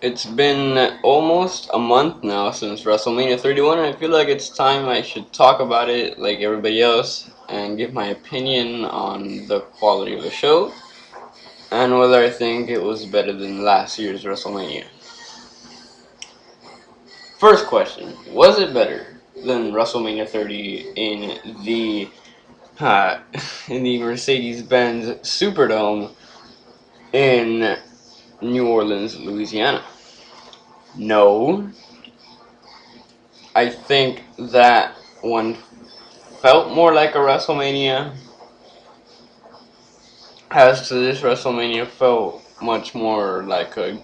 It's been almost a month now since WrestleMania 31, and I feel like it's time I should talk about it like everybody else and give my opinion on the quality of the show and whether I think it was better than last year's WrestleMania. First question: was it better than WrestleMania 30 uh, in the Mercedes-Benz Superdome in New Orleans, Louisiana? No, I think that one felt more like a WrestleMania. As to this WrestleMania, felt much more like a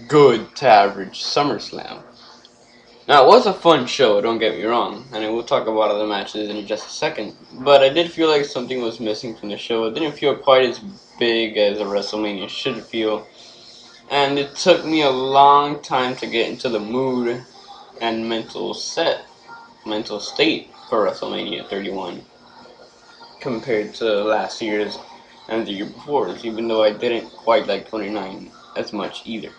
good to average SummerSlam. Now, it was a fun show, don't get me wrong, and I will talk about other matches in just a second, but I did feel like something was missing from the show. It didn't feel quite as big as a WrestleMania should feel, and it took me a long time to get into the mood and mental state for WrestleMania 31 compared to last year's and the year before's, even though I didn't quite like 29 as much either.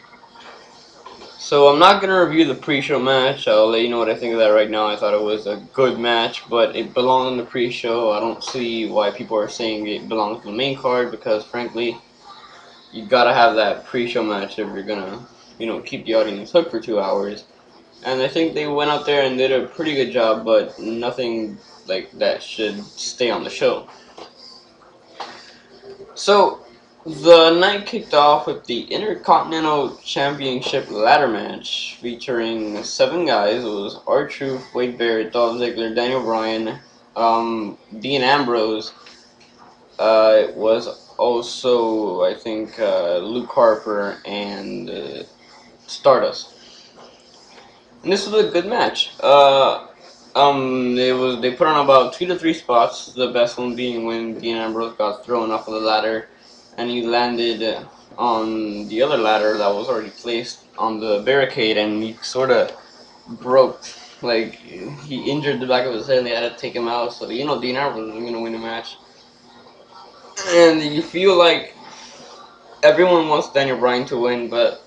So I'm not gonna review the pre-show match. I'll let you know what I think of that right now. I thought it was a good match, but it belonged in the pre-show. I don't see why people are saying it belongs in the main card because, frankly, you gotta have that pre-show match if you're gonna, keep the audience hooked for 2 hours. And I think they went out there and did a pretty good job, but nothing like that should stay on the show. So, the night kicked off with the Intercontinental Championship ladder match featuring 7 guys. It was R-Truth, Wade Barrett, Dolph Ziggler, Daniel Bryan, Dean Ambrose. It was also, I think, Luke Harper and Stardust. And this was a good match. They put on about 2 to 3 spots. The best one being when Dean Ambrose got thrown off of the ladder, and he landed on the other ladder that was already placed on the barricade, and he sort of broke, like he injured the back of his head, and they had to take him out. So Dean Ambrose was gonna win the match, and you feel like everyone wants Daniel Bryan to win, but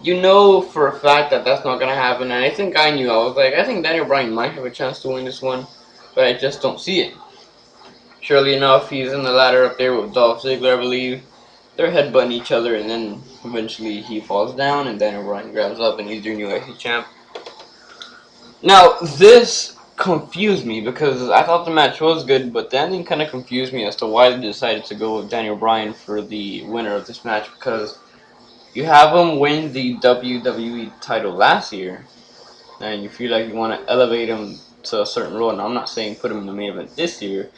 you know for a fact that that's not going to happen, and I think I knew. I was like, I think Daniel Bryan might have a chance to win this one, but I just don't see it. Surely enough, he's in the ladder up there with Dolph Ziggler, I believe. They're headbutting each other, and then eventually he falls down, and Daniel Bryan grabs up, and he's your new IC champ. Now, this confused me because I thought the match was good, but the ending kind of confused me as to why they decided to go with Daniel Bryan for the winner of this match because you have him win the WWE title last year, and you feel like you want to elevate him to a certain role. Now, I'm not saying put him in the main event this year,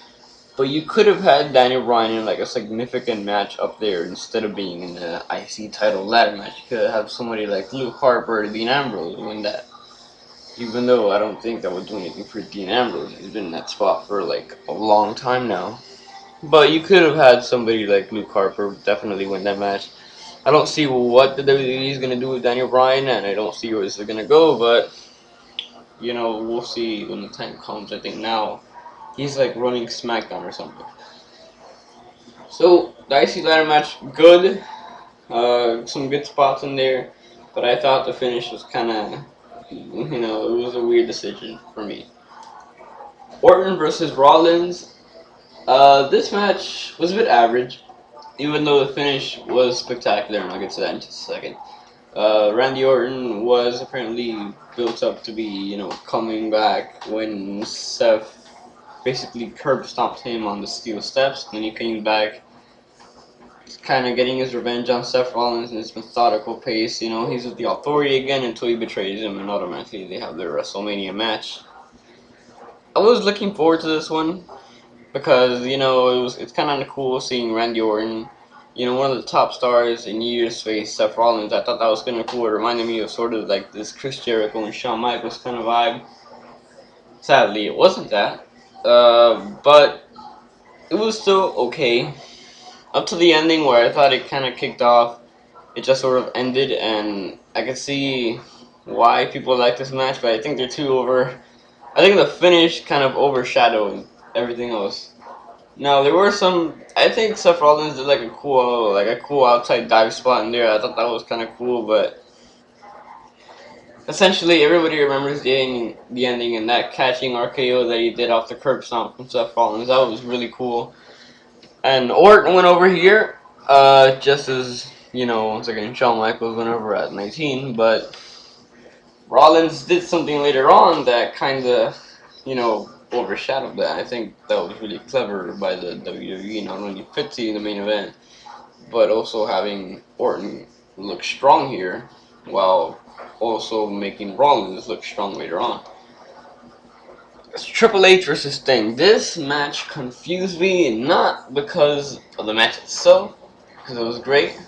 but you could have had Daniel Bryan in like a significant match up there instead of being in the IC title ladder match. You could have somebody like Luke Harper or Dean Ambrose win that. Even though I don't think that would do anything for Dean Ambrose, he's been in that spot for like a long time now. But you could have had somebody like Luke Harper definitely win that match. I don't see what the WWE is going to do with Daniel Bryan, and I don't see where this is going to go, but, we'll see when the time comes. I think now he's like running SmackDown or something. So, the IC ladder match, good. Some good spots in there, but I thought the finish was kind of, it was a weird decision for me. Orton versus Rollins. This match was a bit average, even though the finish was spectacular, and I'll get to that in just a second. Randy Orton was apparently built up to be, coming back when Seth basically curb stomped him on the steel steps. Then he came back, kind of getting his revenge on Seth Rollins in his methodical pace. He's with the Authority again until he betrays him, and automatically they have their WrestleMania match. I was looking forward to this one because it's kind of cool seeing Randy Orton, one of the top stars in years face Seth Rollins. I thought that was kind of cool. It reminded me of sort of like this Chris Jericho and Shawn Michaels kind of vibe. Sadly, it wasn't that, but it was still okay up to the ending where I thought it kind of kicked off. It just sort of ended, and I could see why people like this match, but I think they're too over. I think the finish kind of overshadowed everything else. Now there were some. I think Seth Rollins did like a cool outside dive spot in there. I thought that was kind of cool, but essentially everybody remembers the ending and that catching RKO that he did off the curb stomp from Seth Rollins. That was really cool. And Orton went over here, just as once again Shawn Michaels went over at 19, but Rollins did something later on that kind of overshadowed that. I think that was really clever by the WWE, not only fitting in the main event, but also having Orton look strong here, while also making Rollins look strong later on. It's Triple H versus Sting. This match confused me, not because of the match itself, because it was great.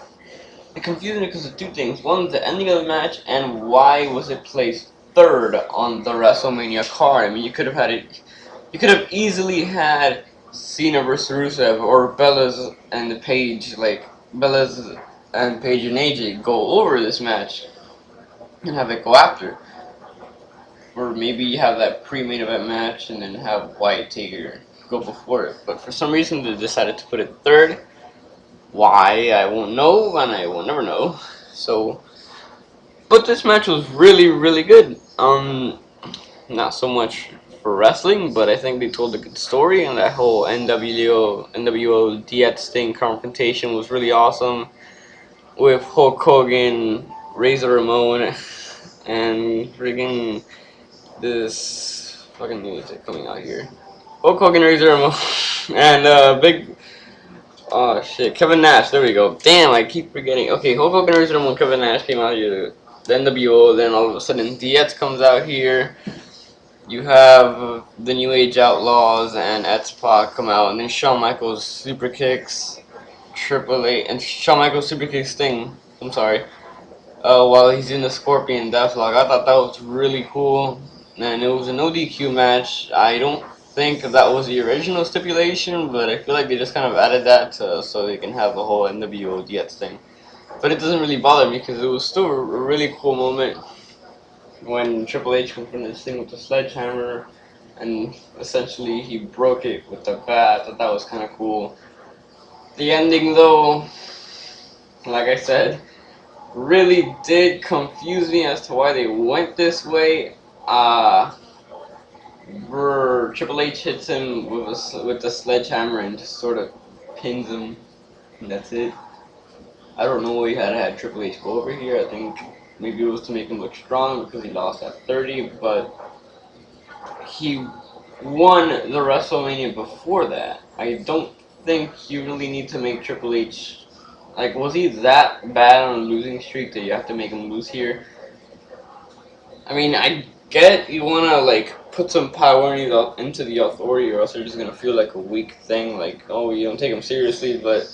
It confused me because of two things. One, the ending of the match, and why was it placed third on the WrestleMania card? I mean, you could have had it. You could have easily had Cena versus Rusev or Bellas and Paige, like Bellas and Paige and AJ go over this match and have it go after. Or maybe you have that pre-main event match and then have Wyatt Taker go before it. But for some reason they decided to put it third. Why, I won't know, and I will never know. So, but this match was really, really good. Not so much for wrestling, but I think they told a good story, and that whole NWO DX thing confrontation was really awesome. With Hulk Hogan, Razor Ramon, and friggin' this fucking music coming out here. Hulk Hogan, Razor Ramon, and oh shit, Kevin Nash. There we go. Damn, I keep forgetting. Okay, Hulk Hogan, Razor Ramon, Kevin Nash came out here. The NWO. Then all of a sudden, DX comes out here. You have the New Age Outlaws and X-Pac come out, and then Shawn Michaels super kicks Triple H, and Shawn Michaels super kicks Sting. I'm sorry. While he's in the Scorpion Deathlock, I thought that was really cool, and it was a no DQ match. I don't think that was the original stipulation, but I feel like they just kind of added that so they can have the whole NWO DX thing. But it doesn't really bother me because it was still a really cool moment when Triple H confronted this thing with the sledgehammer, and essentially he broke it with the bat. I thought that was kind of cool. The ending, though, like I said, really did confuse me as to why they went this way. Where Triple H hits him with the sledgehammer and just sort of pins him, and that's it. I don't know why he had to have Triple H go over here. I think maybe it was to make him look strong because he lost at 30, but he won the WrestleMania before that. I don't think you really need to make Triple H, like, was he that bad on a losing streak that you have to make him lose here? I mean, I get you want to, like, put some power into the authority, or else they're just going to feel like a weak thing, like, oh, you don't take him seriously, but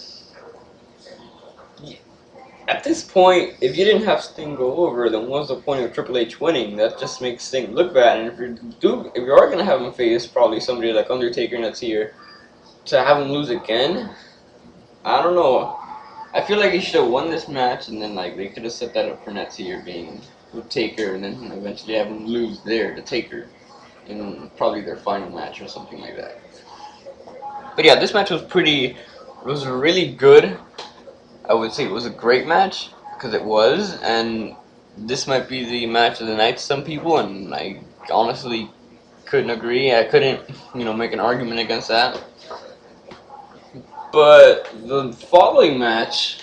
at this point, if you didn't have Sting go over, then what's the point of Triple H winning? That just makes Sting look bad. And if you are gonna have him face probably somebody like Undertaker that's here, to have him lose again, I don't know. I feel like he should have won this match, and then like they could have set that up for next year being with Taker, and then eventually have him lose there to Taker in probably their final match or something like that. But yeah, this match was really good. I would say it was a great match, because it was, and this might be the match of the night to some people, and I honestly couldn't agree. I couldn't, make an argument against that. But the following match,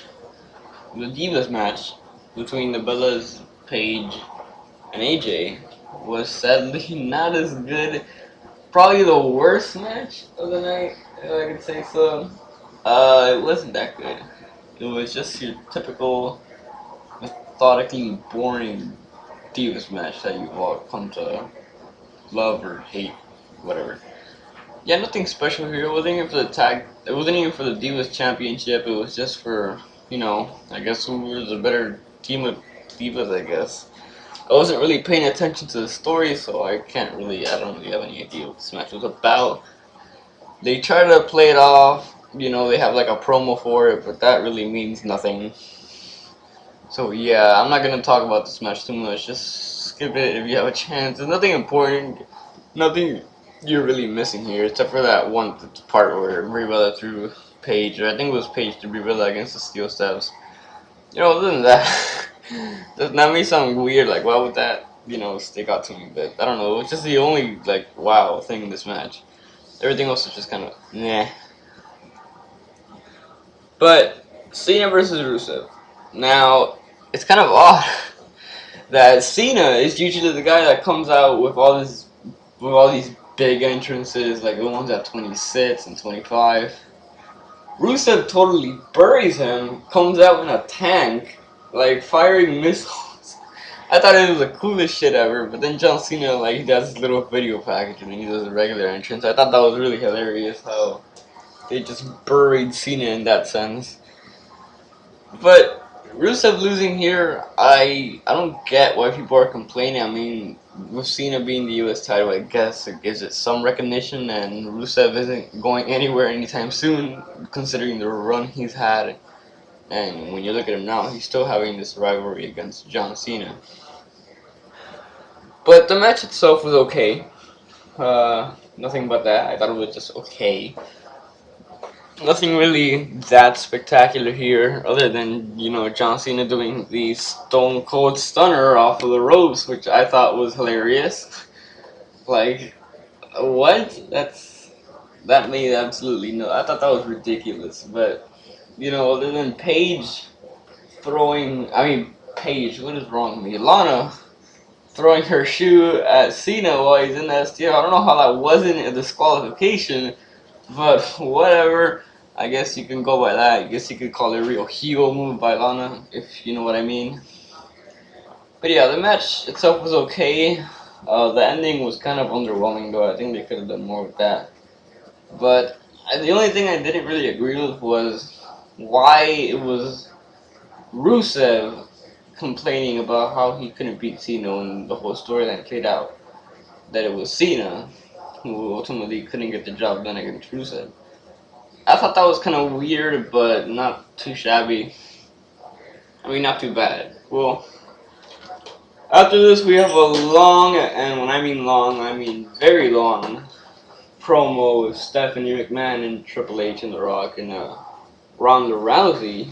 the Divas match, between the Bellas, Paige, and AJ, was sadly not as good. Probably the worst match of the night, if I could say so. It wasn't that good. It was just your typical, methodically boring Divas match that you've all come to love or hate, whatever. Yeah, nothing special here. It wasn't even for the tag. It wasn't even for the Divas Championship. It was just for, I guess who was a better team of Divas, I guess. I wasn't really paying attention to the story, so I don't really have any idea what this match was about. They try to play it off, they have like a promo for it, but that really means nothing. So yeah, I'm not gonna talk about this match too much. Just skip it if you have a chance. There's nothing important, nothing you're really missing here, except for that one part where Brie threw Paige, or I think it was Paige to Brie against the steel steps. You know, other than that, does not make sound weird. Like, why would that, stick out to me? But I don't know. It's just the only like wow thing in this match. Everything else is just kind of nah. But Cena versus Rusev. Now, it's kind of odd that Cena is usually the guy that comes out with all these big entrances, like the ones at 26 and 25. Rusev totally buries him, comes out in a tank, like firing missiles. I thought it was the coolest shit ever, but then John Cena, like, he does his little video package and then he does a regular entrance. I thought that was really hilarious how they just buried Cena in that sense. But Rusev losing here, I don't get why people are complaining. I mean, with Cena being the U.S. title, I guess it gives it some recognition, and Rusev isn't going anywhere anytime soon, considering the run he's had. And when you look at him now, he's still having this rivalry against John Cena. But the match itself was okay. Nothing but that. I thought it was just okay. Nothing really that spectacular here, other than, John Cena doing the Stone Cold Stunner off of the ropes, which I thought was hilarious. Like, what? That made absolutely no. I thought that was ridiculous. But, other than Paige Paige, what is wrong with me? Lana throwing her shoe at Cena while he's in that steel. I don't know how that wasn't a disqualification, but whatever. I guess you can go by that. I guess you could call it a real heel move by Lana, if you know what I mean. But yeah, the match itself was okay. The ending was kind of underwhelming, though. I think they could have done more with that. But the only thing I didn't really agree with was why it was Rusev complaining about how he couldn't beat Cena when the whole storyline played out. That it was Cena who ultimately couldn't get the job done against Rusev. I thought that was kind of weird, but not too shabby. I mean, not too bad. Well, after this, we have a long, and when I mean long, I mean very long, promo with Stephanie McMahon and Triple H and The Rock and Ronda Rousey,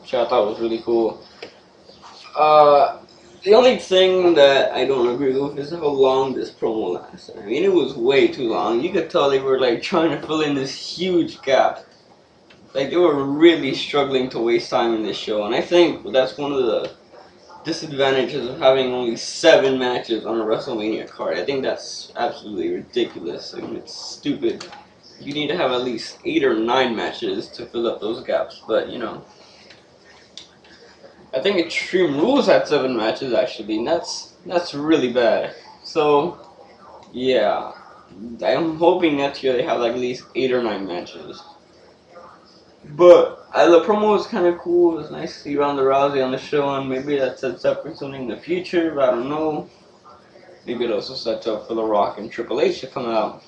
which I thought was really cool. The only thing that I don't agree with is how long this promo lasted. I mean, it was way too long. You could tell they were like trying to fill in this huge gap. Like, they were really struggling to waste time in this show, and I think that's one of the disadvantages of having only 7 matches on a WrestleMania card. I think that's absolutely ridiculous. I mean, it's stupid. You need to have at least 8 or 9 matches to fill up those gaps, but I think Extreme Rules had 7 matches actually, and that's really bad. So, yeah, I'm hoping next year they have like at least 8 or 9 matches. But the promo was kind of cool. It was nice to see Ronda Rousey on the show, and maybe that sets up for something in the future. But I don't know. Maybe it also sets up for The Rock and Triple H to come out.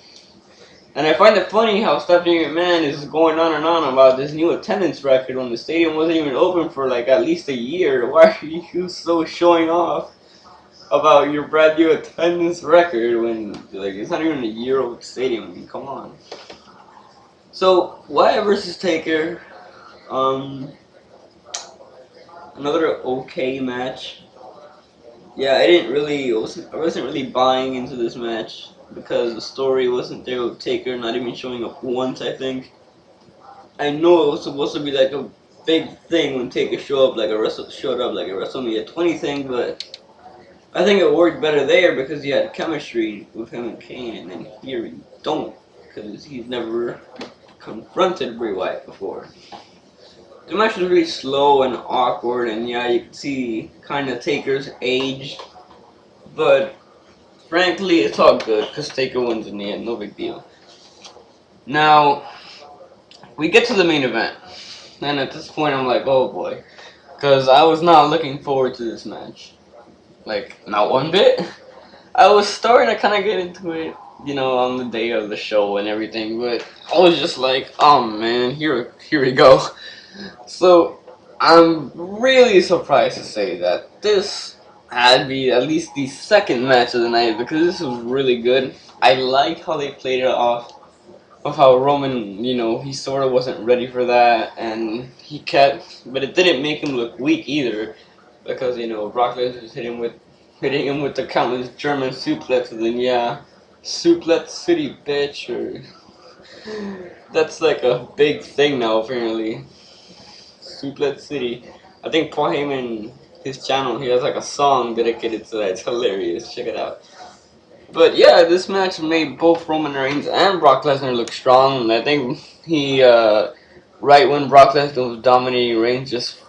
And I find it funny how Stephanie McMahon is going on and on about this new attendance record when the stadium wasn't even open for like at least a year. Why are you so showing off about your brand new attendance record when like it's not even a year old stadium? I mean, come on. So Wyatt versus Taker, another okay match. Yeah, I wasn't really buying into this match because the story wasn't there with Taker not even showing up once, I think. I know it was supposed to be like a big thing when Taker showed up like a WrestleMania 20 thing, but I think it worked better there because he had chemistry with him and Kane, and then here we don't, because he's never confronted Bray Wyatt before. The match was really slow and awkward, and yeah, you can see kind of Taker's age, but frankly, it's all good because Taker wins in the end, no big deal. Now, we get to the main event, and at this point I'm like, oh boy, because I was not looking forward to this match. Like, not one bit. I was starting to kind of get into it, on the day of the show and everything, but I was just like, oh man, here we go. So, I'm really surprised to say that this had to be at least the second match of the night because this was really good. I like how they played it off of how Roman, he sort of wasn't ready for that, and he kept, but it didn't make him look weak either, because Brock Lesnar was hitting him with the countless German suplexes, and yeah, suplex city bitch, or that's like a big thing now apparently. Suplex City. I think Paul Heyman, his channel, he has like a song dedicated to that. It's hilarious. Check it out. But yeah, this match made both Roman Reigns and Brock Lesnar look strong. And I think right when Brock Lesnar was dominating Reigns, just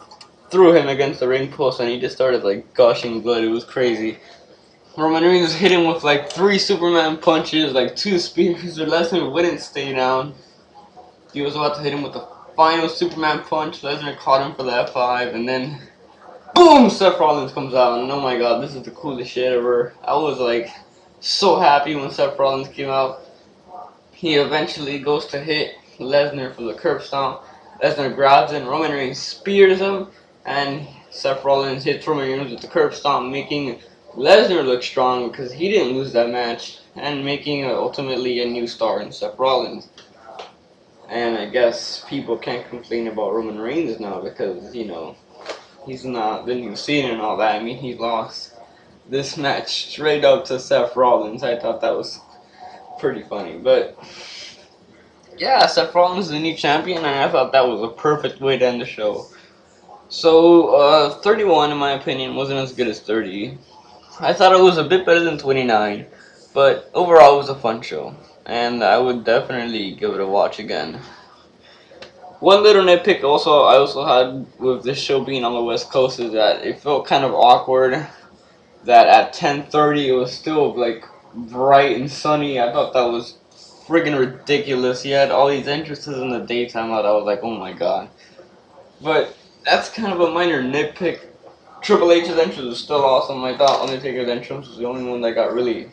threw him against the ring post and he just started like gushing blood. It was crazy. Roman Reigns hit him with like 3 Superman punches, like 2 spears, or Lesnar wouldn't stay down. He was about to hit him with the final Superman punch. Lesnar caught him for the F5, and then boom! Seth Rollins comes out, and oh my god, this is the coolest shit ever. I was like so happy when Seth Rollins came out. He eventually goes to hit Lesnar for the curb stomp. Lesnar grabs him, Roman Reigns spears him, and Seth Rollins hits Roman Reigns with the curb stomp, making Lesnar look strong because he didn't lose that match, and making ultimately a new star in Seth Rollins. And I guess people can't complain about Roman Reigns now because, he's not the new Cena and all that. I mean, he lost this match straight up to Seth Rollins. I thought that was pretty funny. But, yeah, Seth Rollins is the new champion, and I thought that was a perfect way to end the show. So, 31, in my opinion, wasn't as good as 30. I thought it was a bit better than 29, but overall it was a fun show. And I would definitely give it a watch again. One little nitpick I also had with this show being on the West Coast is that it felt kind of awkward that at 10:30 it was still like bright and sunny. I thought that was friggin' ridiculous. He had all these entrances in the daytime that I was like, oh my god. But that's kind of a minor nitpick. Triple H's entrance was still awesome. I thought Undertaker's entrance was the only one that got really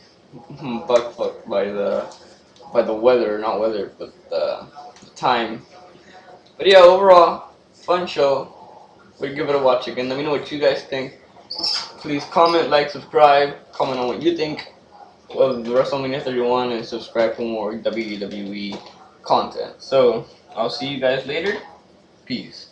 butt fucked by the weather, not weather, but the time. But yeah, overall, fun show. We'll give it a watch again. Let me know what you guys think. Please comment, like, subscribe. Comment on what you think of the WrestleMania 31 and subscribe for more WWE content. So, I'll see you guys later. Peace.